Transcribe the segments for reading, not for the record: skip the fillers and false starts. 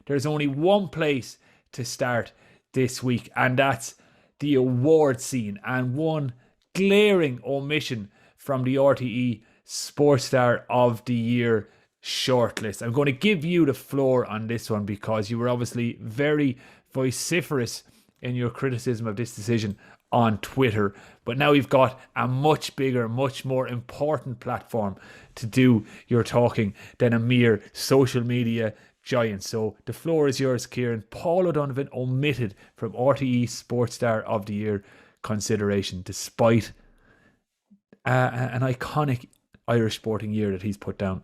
there's only one place to start this week, and that's the award scene, and one glaring omission from the RTÉ Sportstar of the Year shortlist. I'm going to give you the floor on this one because you were obviously very vociferous in your criticism of this decision on Twitter, but now you've got a much bigger, much more important platform to do your talking than a mere social media giant. So the floor is yours, Kieran. Paul O'Donovan omitted from RTÉ Sportstar of the Year consideration despite an iconic Irish sporting year that he's put down.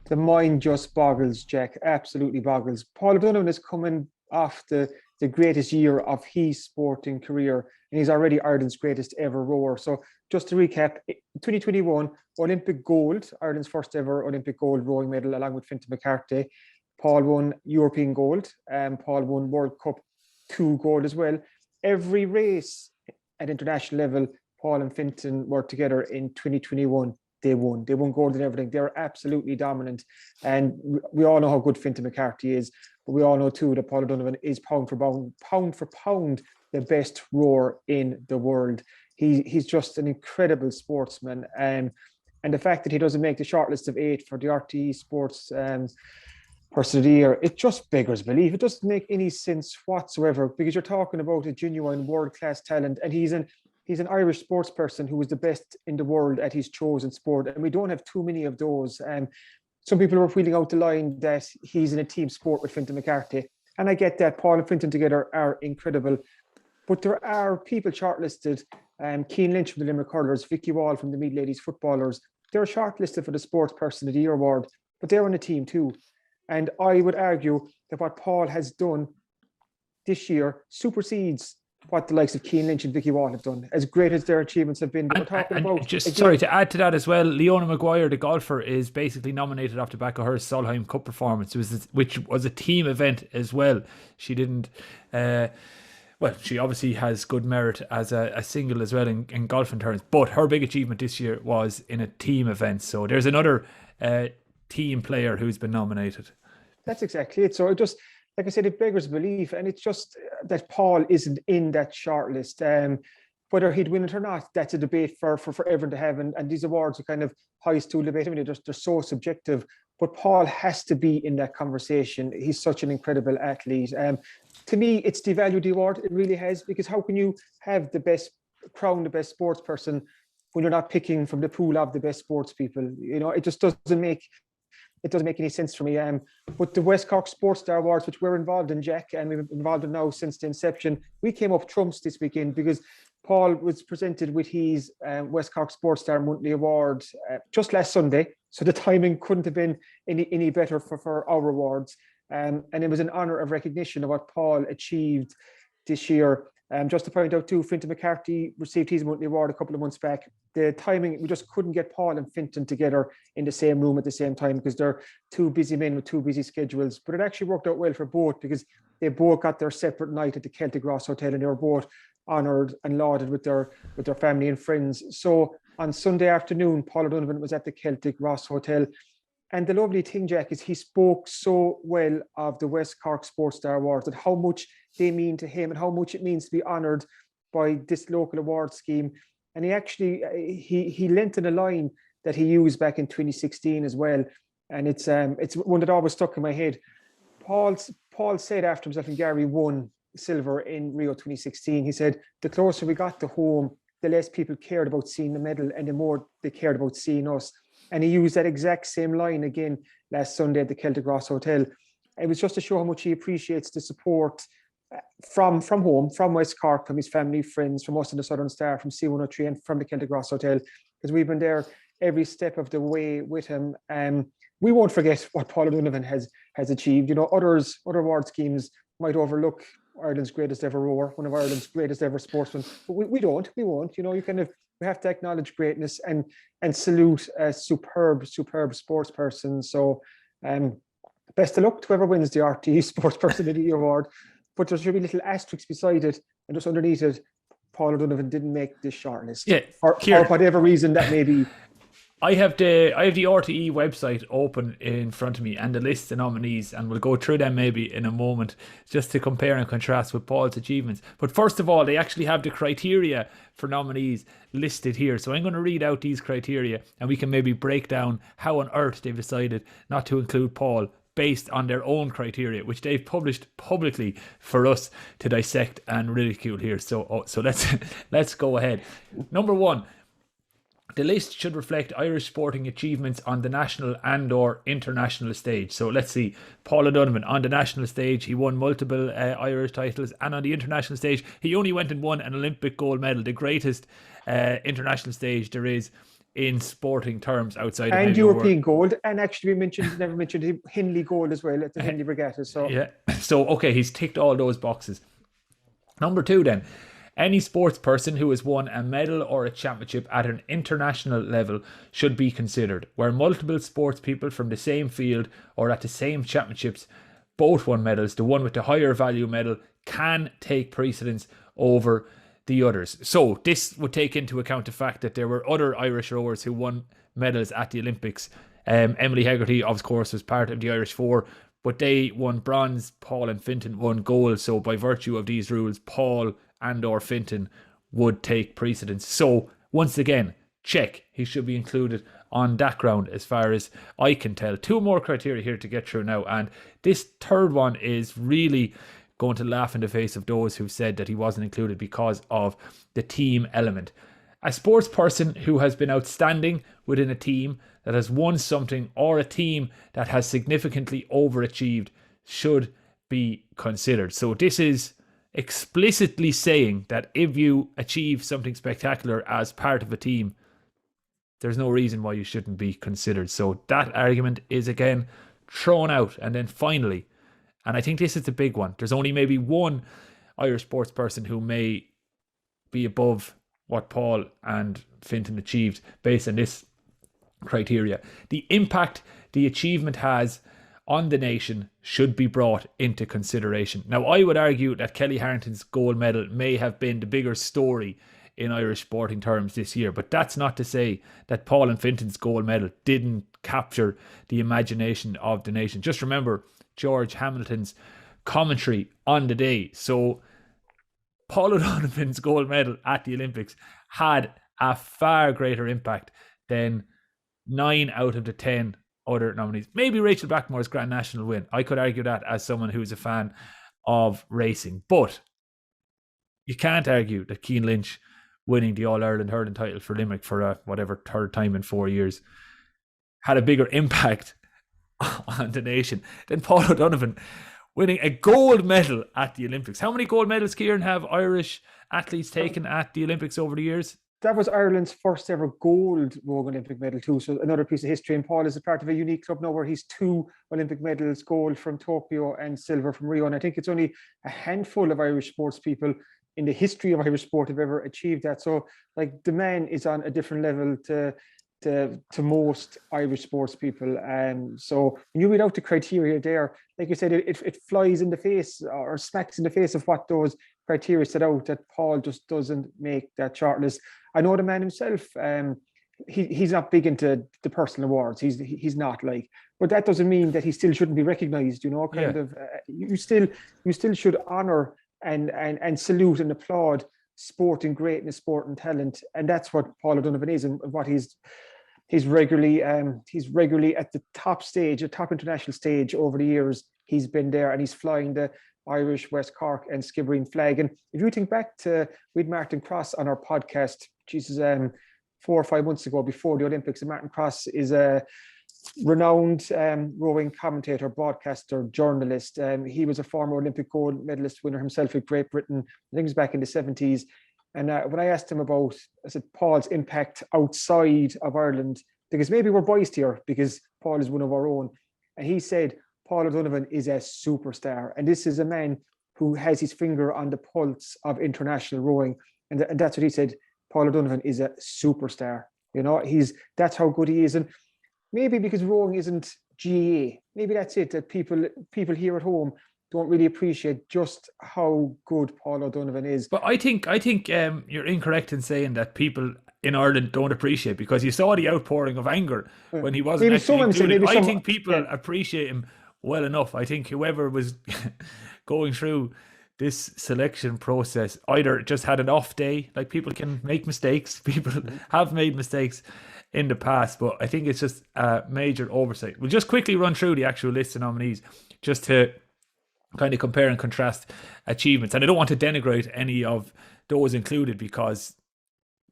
The mind just boggles, Jack. Absolutely boggles. Paul O'Donovan is coming off the greatest year of his sporting career, and he's already Ireland's greatest ever rower. So just to recap, 2021 Olympic gold, Ireland's first ever Olympic gold rowing medal, along with Fintan McCarthy. Paul won European gold, and Paul won World Cup 2 gold as well. Every race at international level, Paul and Fintan were together in 2021. They won gold in everything. They're absolutely dominant. And we all know how good Fintan McCarthy is, but we all know too that Paul O'Donovan is pound for pound, the best rower in the world. He's just an incredible sportsman. And the fact that he doesn't make the shortlist of 8 for the RTÉ Sports Person of the Year, it just beggars belief. It doesn't make any sense whatsoever, because you're talking about a genuine world-class talent, and he's an Irish sports person who is the best in the world at his chosen sport, and we don't have too many of those. Some people are wheeling out the line that he's in a team sport with Fintan McCarthy, and I get that. Paul and Fintan together are incredible, but there are people shortlisted. Cian Lynch from the Limerick Hurlers, Vicky Wall from the Meath Ladies Footballers, they're shortlisted for the Sports Person of the Year award, but they're on a team too. And I would argue that what Paul has done this year supersedes what the likes of Cian Lynch and Vicky Wall have done, as great as their achievements have been. We're talking about sorry to add to that as well, Leona Maguire, the golfer, is basically nominated off the back of her Solheim Cup performance, which was a team event as well. She didn't she obviously has good merit as a single as well in golf terms, but her big achievement this year was in a team event. So there's another team player who's been nominated. That's exactly it. So it just, like I said, it beggars belief, and it's just that Paul isn't in that shortlist. Whether he'd win it or not, that's a debate for everyone to have. And these awards are kind of high stool debate. I mean, they're so subjective. But Paul has to be in that conversation. He's such an incredible athlete. To me, it's devalued the award. It really has, because how can you have the best sports person when you're not picking from the pool of the best sports people? You know, it just doesn't make any sense for me. But the West Cork Sports Star Awards, which we're involved in, Jack, and we've been involved in now since the inception, we came up trumps this weekend because Paul was presented with his West Cork Sports Star Monthly Award just last Sunday. So the timing couldn't have been any better for our awards. And it was an honour of recognition of what Paul achieved this year. Just to point out too, Fintan McCarthy received his monthly award a couple of months back. The timing, we just couldn't get Paul and Fintan together in the same room at the same time because they're two busy men with two busy schedules. But it actually worked out well for both because they both got their separate night at the Celtic Ross Hotel, and they were both honoured and lauded with their family and friends. So on Sunday afternoon, Paul O'Donovan was at the Celtic Ross Hotel. And the lovely thing, Jack, is he spoke so well of the West Cork Sports Star Awards and how much they mean to him and how much it means to be honoured by this local award scheme. And he actually, he lent in a line that he used back in 2016 as well. And it's one that always stuck in my head. Paul said after himself and Gary won silver in Rio 2016, he said, the closer we got to home, the less people cared about seeing the medal and the more they cared about seeing us. And he used that exact same line again last Sunday at the Celtic Ross Hotel. It was just to show how much he appreciates the support from home, from West Cork, from his family, friends, from us in the Southern Star, from C103 and from the Celtic Ross Hotel, because we've been there every step of the way with him. We won't forget what Paul O'Donovan has achieved. You know, other award schemes might overlook Ireland's greatest ever rower, one of Ireland's greatest ever sportsmen, but we won't. You know, we have to acknowledge greatness and salute a superb sports person. So best of luck to whoever wins the RTÉ Sports Person of the Year award. But there should be little asterisks beside it, and just underneath it, Paul O'Donovan didn't make this shortlist. Yeah, or whatever reason that may be. I have the RTE website open in front of me and the list of nominees, and we'll go through them maybe in a moment just to compare and contrast with Paul's achievements. But first of all, they actually have the criteria for nominees listed here. So I'm going to read out these criteria, and we can maybe break down how on earth they've decided not to include Paul based on their own criteria, which they've published publicly for us to dissect and ridicule here. So let's go ahead. Number one. The list should reflect Irish sporting achievements on the national and or international stage. So let's see, Paul O'Donovan on the national stage, he won multiple Irish titles, and on the international stage, he only went and won an Olympic gold medal, the greatest international stage there is in sporting terms outside and of European gold. And actually, we never mentioned Henley gold as well at the Henley Regatta. So yeah, so okay, he's ticked all those boxes. Number two, then. Any sports person who has won a medal or a championship at an international level should be considered, where multiple sports people from the same field or at the same championships both won medals. The one with the higher value medal can take precedence over the others. So this would take into account the fact that there were other Irish rowers who won medals at the Olympics. Emily Hegarty, of course, was part of the Irish Four, but they won bronze. Paul and Fintan won gold. So by virtue of these rules, Paul and or Fintan would take precedence. So once again, check, he should be included on that ground as far as I can tell. Two more criteria here to get through now, and this third one is really going to laugh in the face of those who said that he wasn't included because of the team element. A sports person who has been outstanding within a team that has won something or a team that has significantly overachieved should be considered. So this is explicitly saying that if you achieve something spectacular as part of a team, there's no reason why you shouldn't be considered. So that argument is again thrown out. And then finally, and I think this is the big one, there's only maybe one Irish sports person who may be above what Paul and Fintan achieved based on this criteria. The impact the achievement has on the nation should be brought into consideration. Now, I would argue that Kelly Harrington's gold medal may have been the bigger story in Irish sporting terms this year, but that's not to say that Paul and Fintan's gold medal didn't capture the imagination of the nation. Just remember George Hamilton's commentary on the day. So Paul O'Donovan's gold medal at the Olympics had a far greater impact than 9 out of the 10 other nominees. Maybe Rachel Blackmore's Grand National win. I could argue that as someone who's a fan of racing. But you can't argue that Cian Lynch winning the All-Ireland hurling title for Limerick for a third time in 4 years had a bigger impact on the nation than Paul O'Donovan winning a gold medal at the Olympics. How many gold medals, Kieran, have Irish athletes taken at the Olympics over the years? That was Ireland's first ever gold Rogue Olympic medal too. So another piece of history. And Paul is a part of a unique club now where he's 2 Olympic medals, gold from Tokyo and silver from Rio. And I think it's only a handful of Irish sports people in the history of Irish sport have ever achieved that. So like the man is on a different level to most Irish sports people. So when you read out the criteria there, like you said, it flies in the face or smacks in the face of what those criteria set out, that Paul just doesn't make that shortlist. I know the man himself, he's not big into the personal awards. He's not, like, but that doesn't mean that he still shouldn't be recognised. You know, you still should honour and salute and applaud sporting greatness, sporting talent, and that's what Paul O'Donovan is, and what he's regularly at the top stage, a top international stage over the years. He's been there and he's flying the Irish, West Cork and Skibbereen flag. And if you think back to, we had Martin Cross on our podcast, 4 or 5 months ago before the Olympics, and Martin Cross is a renowned rowing commentator, broadcaster, journalist. He was a former Olympic gold medalist winner himself with Great Britain. I think it was back in the 70s. And when I asked him about, I said, Paul's impact outside of Ireland, because maybe we're biased here because Paul is one of our own. And he said, Paul O'Donovan is a superstar. And this is a man who has his finger on the pulse of international rowing. And that's what he said. Paul O'Donovan is a superstar. You know, that's how good he is. And maybe because rowing isn't GAA, maybe that's it, that people here at home don't really appreciate just how good Paul O'Donovan is. But I think you're incorrect in saying that people in Ireland don't appreciate, because you saw the outpouring of anger when he wasn't Maybe actually someone said, included. maybe I some, think people yeah. appreciate him well enough. I think whoever was going through this selection process either just had an off day. Like, people can make mistakes. People have made mistakes in the past, but I think it's just a major oversight. We'll just quickly run through the actual list of nominees just to kind of compare and contrast achievements. And I don't want to denigrate any of those included, because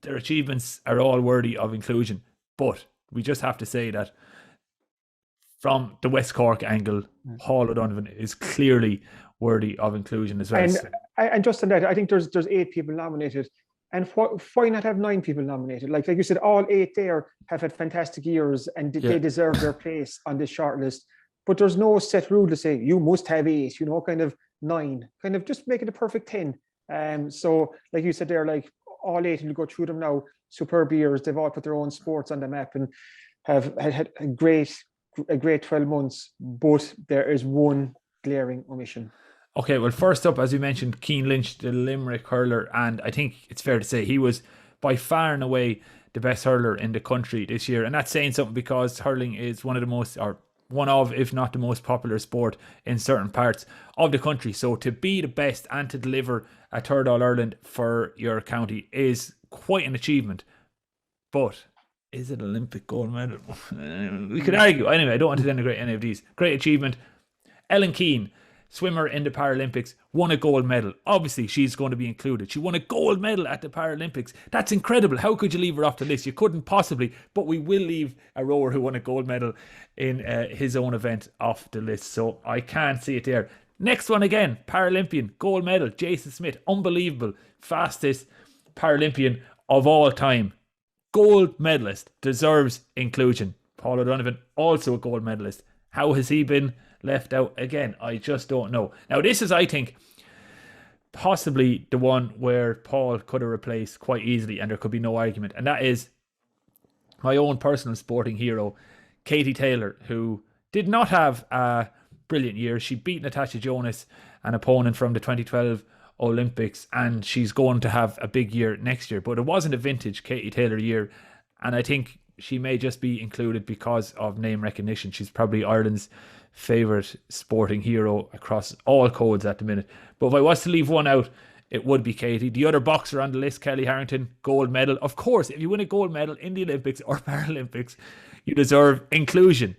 their achievements are all worthy of inclusion. But we just have to say that from the West Cork angle, Paul O'Donovan is clearly worthy of inclusion as well. And just on that, I think there's 8 people nominated. And why not have 9 people nominated? Like you said, all 8 there have had fantastic years, and they deserve their place on this shortlist. But there's no set rule to say you must have 8, kind of 9, kind of just make it a perfect 10. So like you said there, like all 8, and you go through them now, superb years. They've all put their own sports on the map and have had a great 12 months. But there is one glaring omission. Okay, well, first up, as you mentioned, Cian Lynch, the Limerick hurler, and I think it's fair to say he was by far and away the best hurler in the country this year. And that's saying something, because hurling is one of, if not the most popular sport in certain parts of the country. So to be the best and to deliver a third All-Ireland for your county is quite an achievement. But is it Olympic gold medal? We could argue. Anyway, I don't want to denigrate any of these. Great achievement. Ellen Keane, swimmer in the Paralympics, won a gold medal. Obviously, she's going to be included. She won a gold medal at the Paralympics. That's incredible. How could you leave her off the list? You couldn't possibly, but we will leave a rower who won a gold medal in his own event off the list. So I can't see it there. Next one again, Paralympian, gold medal, Jason Smith, unbelievable, fastest Paralympian of all time. Gold medalist, deserves inclusion. Paul O'Donovan, also a gold medalist. How has he been left out again? I just don't know. Now, this is, I think, possibly the one where Paul could have replaced quite easily, and there could be no argument. And that is my own personal sporting hero, Katie Taylor, who did not have a brilliant year. She beat Natasha Jonas, an opponent from the 2012 Olympics, and she's going to have a big year next year. But it wasn't a vintage Katie Taylor year, and I think she may just be included because of name recognition. She's probably Ireland's favourite sporting hero across all codes at the minute. But if I was to leave one out, it would be Katie. The other boxer on the list, Kelly Harrington, gold medal. Of course, if you win a gold medal in the Olympics or Paralympics, you deserve inclusion,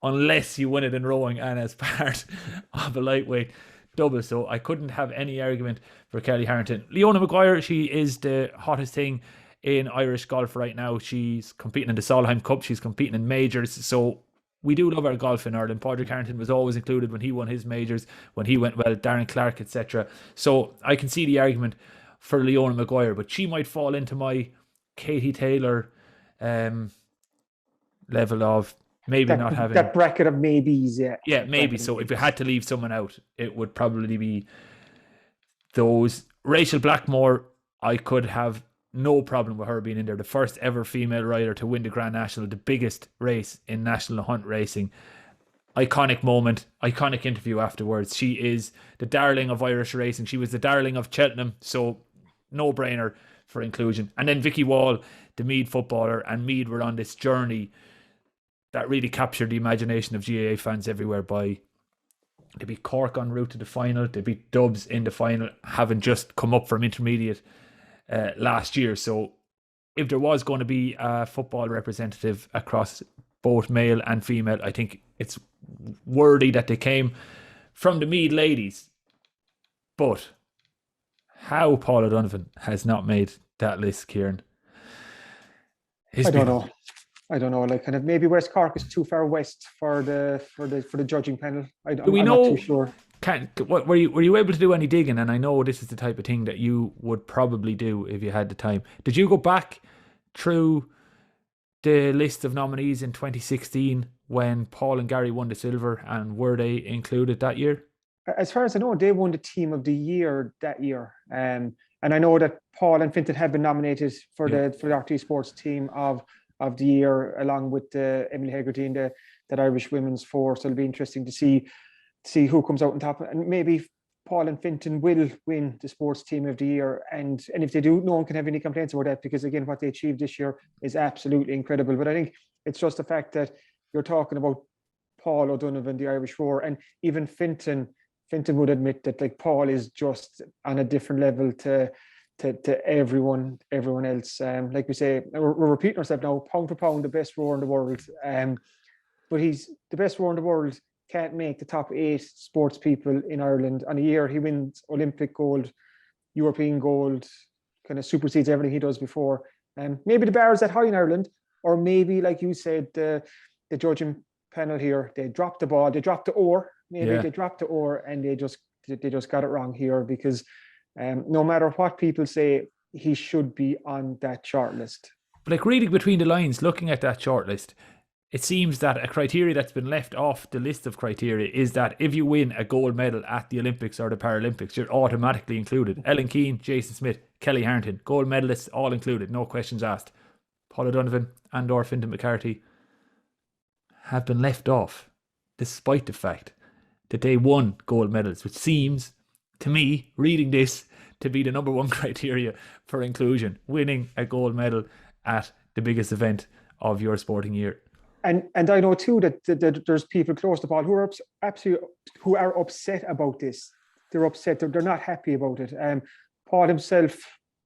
unless you win it in rowing and as part of a lightweight double. So I couldn't have any argument for Kelly Harrington. Leona Maguire, she is the hottest thing in Irish golf right now. She's competing in the Solheim Cup. She's competing in majors. So we do love our golf in Ireland. Padraig Harrington was always included when he won his majors, when he went well, Darren Clark, etc. So I can see the argument for Leona Maguire, but she might fall into my Katie Taylor level of maybe not having that bracket of maybes. Yeah, maybe. So if you had to leave someone out, it would probably be those. Rachel Blackmore, I could have no problem with her being in there. The first ever female rider to win the Grand National, the biggest race in national hunt racing. Iconic moment, iconic interview afterwards. She is the darling of Irish racing. She was the darling of Cheltenham, so no brainer for inclusion. And then Vicky Wall, the Meath footballer, and Meath were on this journey that really captured the imagination of GAA fans everywhere by they beat Cork en route to the final, they beat Dubs in the final, having just come up from intermediate last year. So if there was going to be a football representative across both male and female, I think it's worthy that they came from the Meath ladies. But how Paul O'Donovan has not made that list, Kieran? I don't know. Like, kind of maybe West Cork is too far west for the judging panel. I'm not too sure. Were you able to do any digging? And I know this is the type of thing that you would probably do if you had the time. Did you go back through the list of nominees in 2016 when Paul and Gary won the silver, and were they included that year? As far as I know, they won the team of the year that year. And I know that Paul and Fintan have been nominated for the RTÉ Sports team of the year, along with Emily Hegarty that Irish women's force. So it'll be interesting to see who comes out on top. And maybe Paul and Fintan will win the sports team of the year. And if they do, no one can have any complaints about that, because again, what they achieved this year is absolutely incredible. But I think it's just the fact that you're talking about Paul O'Donovan, the Irish Roar, and even Fintan would admit that like Paul is just on a different level to everyone else. Like we say, we're repeating ourselves now, pound for pound, the best rower in the world. But he's the best rower in the world. Can't make the top 8 sports people in Ireland on a year. He wins Olympic gold, European gold, kind of supersedes everything he does before. Maybe the bar is that high in Ireland, or maybe, like you said, the judging panel here, they dropped the ball, they dropped the oar. Maybe they dropped the oar and they just got it wrong here, because no matter what people say, he should be on that shortlist. But like reading between the lines, looking at that shortlist, it seems that a criteria that's been left off the list of criteria is that if you win a gold medal at the Olympics or the Paralympics, you're automatically included. Ellen Keane, Jason Smith, Kelly Harrington, gold medalists, all included, no questions asked. Paul O'Donovan and or Fintan McCarthy have been left off, despite the fact that they won gold medals, which seems, to me, reading this, to be the number one criteria for inclusion, winning a gold medal at the biggest event of your sporting year. And I know too that there's people close to Paul who are upset about this. They're upset. They're not happy about it. Paul himself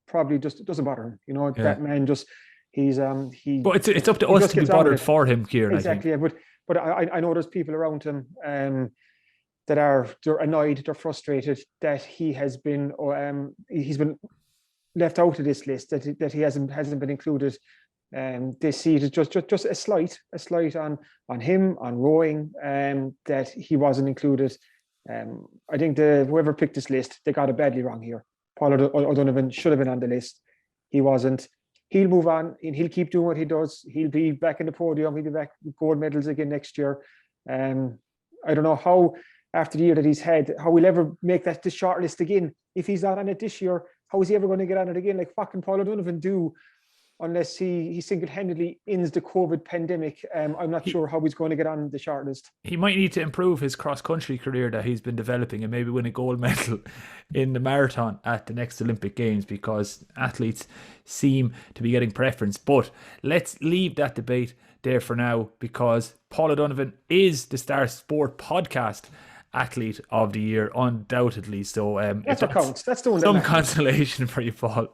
probably just doesn't bother him. You know, that man just he. But it's up to us to be bothered for him, Kieran. Exactly. Yeah, but I know there's people around him they're annoyed, they're frustrated that he's been left out of this list, that he hasn't been included. They see it as just a slight on him, on rowing, that he wasn't included. I think whoever picked this list, they got it badly wrong here. Paul O'Donovan should have been on the list. He wasn't. He'll move on and he'll keep doing what he does. He'll be back in the podium. He'll be back with gold medals again next year. I don't know how, after the year that he's had, how he'll ever make this short list again. If he's not on it this year, how is he ever going to get on it again? Like, what can Paul O'Donovan do unless he single-handedly ends the COVID pandemic? I'm not sure how he's going to get on the short list. He might need to improve his cross-country career that he's been developing and maybe win a gold medal in the marathon at the next Olympic Games, because athletes seem to be getting preference. But let's leave that debate there for now, because Paul O'Donovan is the Star Sport Podcast Athlete of the Year, undoubtedly. So that's what counts. That's the one. Some consolation for you, Paul.